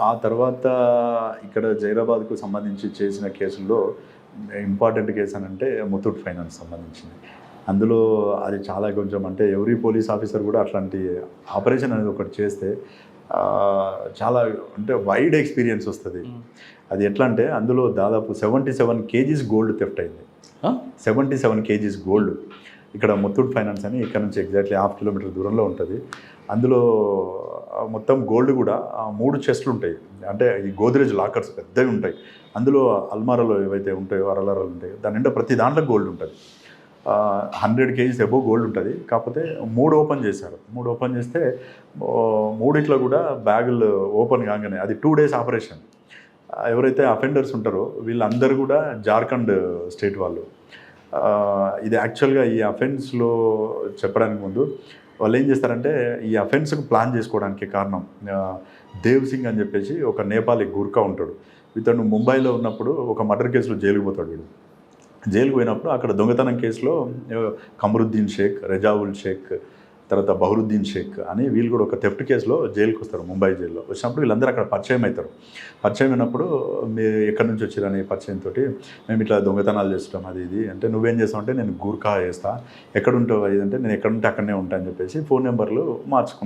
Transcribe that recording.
ఆ తర్వాత ఇక్కడ జైరాబాద్కు సంబంధించి చేసిన కేసుల్లో ఇంపార్టెంట్ కేసు అని అంటే ముతూట్ ఫైనాన్స్ సంబంధించింది. అందులో అది చాలా కొంచెం అంటే ఎవ్రీ పోలీస్ ఆఫీసర్ కూడా అట్లాంటి ఆపరేషన్ అనేది ఒకటి చేస్తే చాలా అంటే వైడ్ ఎక్స్పీరియన్స్ వస్తుంది. అది ఎట్లా అంటే అందులో దాదాపు 77 కేజీస్ గోల్డ్ థెఫ్ట్ అయింది. 77 కేజీస్ గోల్డ్. ఇక్కడ ముత్తూట్ ఫైనాన్స్ అని ఇక్కడ నుంచి ఎగ్జాక్ట్లీ 1/2 కిలోమీటర్ దూరంలో ఉంటుంది. అందులో మొత్తం గోల్డ్ కూడా 3 చెస్ట్లు ఉంటాయి. అంటే ఈ గోద్రేజ్ లాకర్స్ పెద్దవి ఉంటాయి. అందులో అల్మారాలో ఏవైతే ఉంటాయో అరలరాలు ఉంటాయో దాని నిండా ప్రతి దాంట్లో గోల్డ్ ఉంటుంది. 100 కేజీస్ అబోవ్ గోల్డ్ ఉంటుంది. కాకపోతే 3 ఓపెన్ చేశారు. 3 ఓపెన్ చేస్తే 3 కూడా బ్యాగులు ఓపెన్ కాగానే అది 2 డేస్ ఆపరేషన్. ఎవరైతే అఫెండర్స్ ఉంటారో వీళ్ళందరూ కూడా జార్ఖండ్ స్టేట్ వాళ్ళు. ఇది యాక్చువల్గా ఈ అఫెన్స్లో చెప్పడానికి ముందు వాళ్ళు ఏం చేస్తారంటే ఈ అఫెన్స్కు ప్లాన్ చేసుకోవడానికి కారణం దేవ్ సింగ్ అని చెప్పేసి ఒక నేపాలీ గుర్కా ఉంటాడు. ఇతను ముంబైలో ఉన్నప్పుడు ఒక మర్డర్ కేసులో జైలుకు పోతాడు. వీడు జైలుకు పోయినప్పుడు అక్కడ దొంగతనం కేసులో కమరుద్దీన్ షేక్, రెజావుల్ షేక్, తర్వాత బహరుద్దీన్ షేక్ అని వీళ్ళు కూడా ఒక థెఫ్ట్ కేసులో జైలుకి వస్తారు. ముంబై జైల్లో వచ్చినప్పుడు వీళ్ళందరూ అక్కడ పరిచయం అవుతారు. పరిచయం అయినప్పుడు మీరు ఎక్కడి నుంచి వచ్చారని పరిచయంతో మేము ఇట్లా దొంగతనాలు చేస్తాం అది ఇది అంటే నువ్వేం చేస్తావు అంటే నేను గూర్ఖా చేస్తా, ఎక్కడ ఉంటావు అది అంటే నేను ఎక్కడుంటే అక్కడనే ఉంటా అని చెప్పేసి ఫోన్ నెంబర్లు మార్చుకుంటాను.